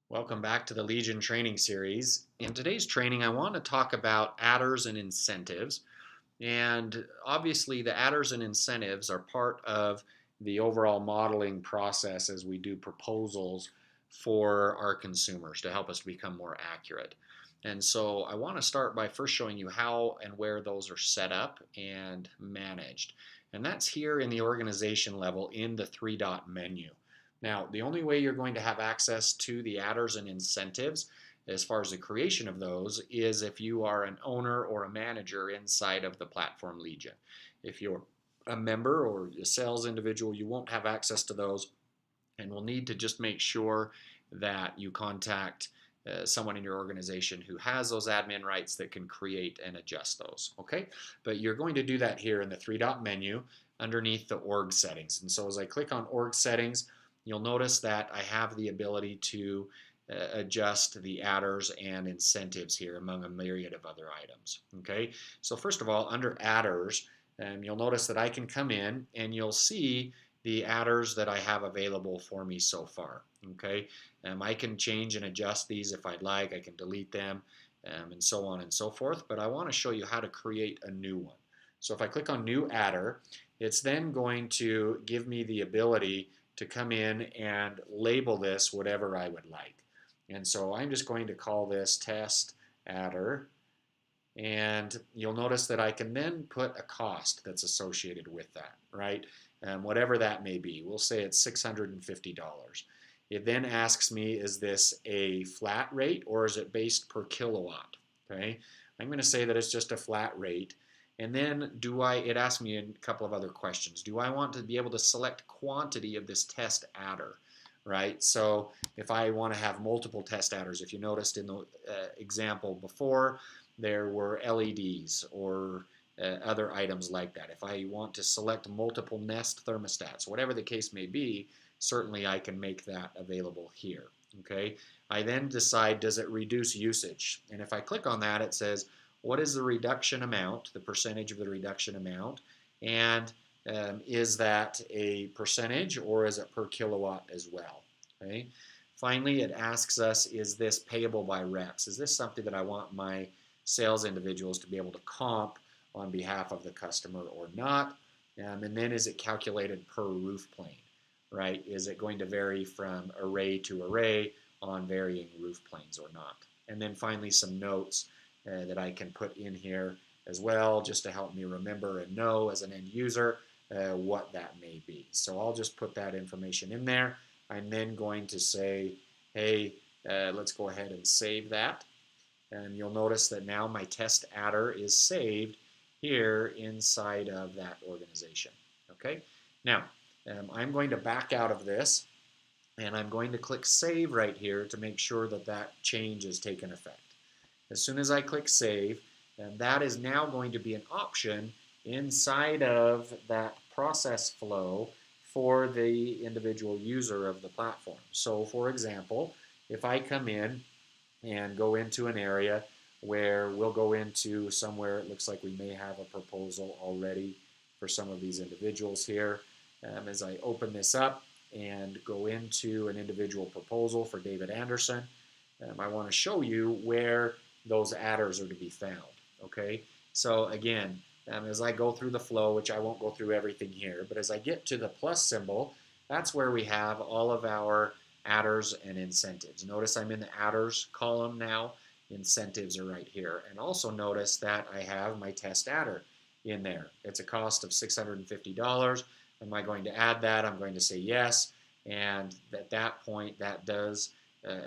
Welcome back to the Legion training series. In today's training, I want to talk about adders and incentives. And obviously, the adders and incentives are part of the overall modeling process as we do proposals for our consumers to help us become more accurate. And so I want to start by first showing you how and where those are set up and managed. And that's here in the organization level in the three dot menu. Now, the only way you're going to have access to the adders and incentives as far as the creation of those is if you are an owner or a manager inside of the platform Legion. If you're a member or a sales individual, you won't have access to those, and will need to just make sure that you contact someone in your organization who has those admin rights that can create and adjust those. Okay, but you're going to do that here in the three dot menu underneath the org settings. And so as I click on org settings, you'll notice that I have the ability to adjust the adders and incentives here among a myriad of other items. Okay, so first of all, under adders, you'll notice that I can come in and you'll see the adders that I have available for me so far. Okay, I can change and adjust these if I'd like. I can delete them and so on and so forth, but I want to show you how to create a new one. So if I click on new adder, it's then going to give me the ability to come in and label this whatever I would like. And so I'm just going to call this test adder, and you'll notice that I can then put a cost that's associated with that, right? Whatever that may be. We'll say it's $650. It then asks me, is this a flat rate or is it based per kilowatt? Okay, I'm going to say that it's just a flat rate. And then it asks me a couple of other questions. Do I want to be able to select quantity of this test adder, right? So if I want to have multiple test adders, if you noticed in the example before, there were LEDs or other items like that. If I want to select multiple Nest thermostats, whatever the case may be, certainly I can make that available here. Okay, I then decide, does it reduce usage? And if I click on that, it says, what is the reduction amount, the percentage of the reduction amount, and is that a percentage or is it per kilowatt as well? Okay. Finally, it asks us, is this payable by reps? Is this something that I want my sales individuals to be able to comp on behalf of the customer or not? And then is it calculated per roof plane, right? Is it going to vary from array to array on varying roof planes or not? And then finally, some notes that I can put in here as well, just to help me remember and know as an end user what that may be. So I'll just put that information in there. I'm then going to say, hey, let's go ahead and save that. And you'll notice that now my test adder is saved here inside of that organization. Okay, now I'm going to back out of this, and I'm going to click save right here to make sure that that change is taken effect. As soon as I click save, that is now going to be an option inside of that process flow for the individual user of the platform. So for example, if I come in and go into an area where we'll go into somewhere, it looks like we may have a proposal already for some of these individuals here. As I open this up and go into an individual proposal for David Anderson, I want to show you where those adders are to be found. Okay, so again, as I go through the flow, which I won't go through everything here, but as I get to the plus symbol, that's where we have all of our adders and incentives. Notice I'm in the adders column now. Incentives are right here. And also notice that I have my test adder in there. It's a cost of $650. Am I going to add that? I'm going to say yes. And at that point, that does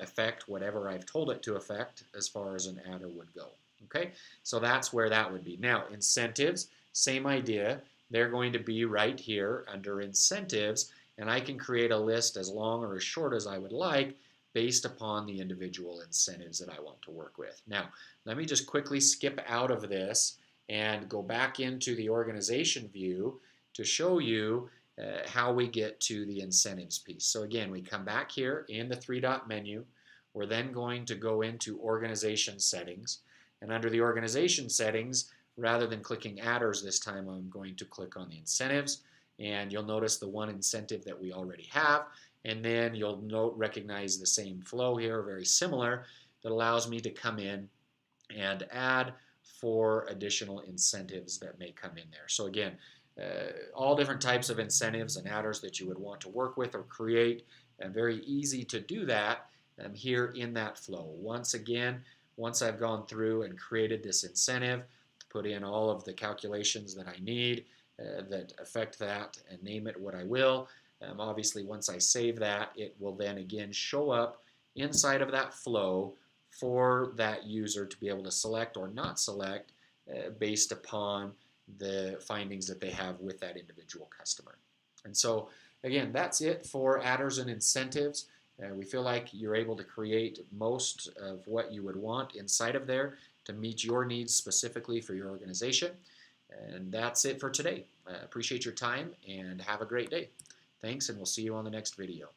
affect whatever I've told it to affect as far as an adder would go. Okay, so that's where that would be. Now, incentives, same idea. They're going to be right here under incentives, and I can create a list as long or as short as I would like based upon the individual incentives that I want to work with. Now, let me just quickly skip out of this and go back into the organization view to show you how we get to the incentives piece. So again, we come back here in the three dot menu. We're then going to go into organization settings. And under the organization settings, rather than clicking adders this time, I'm going to click on the incentives. And you'll notice the one incentive that we already have. And then you'll recognize the same flow here, very similar, that allows me to come in and add 4 additional incentives that may come in there. So again, all different types of incentives and adders that you would want to work with or create, and very easy to do that here in that flow. Once again, once I've gone through and created this incentive, put in all of the calculations that I need that affect that and name it what I will. Obviously, once I save that, it will then again show up inside of that flow for that user to be able to select or not select based upon the findings that they have with that individual customer. And so, again, that's it for adders and incentives. We feel like you're able to create most of what you would want inside of there to meet your needs specifically for your organization. And that's it for today. Appreciate your time and have a great day. Thanks, and we'll see you on the next video.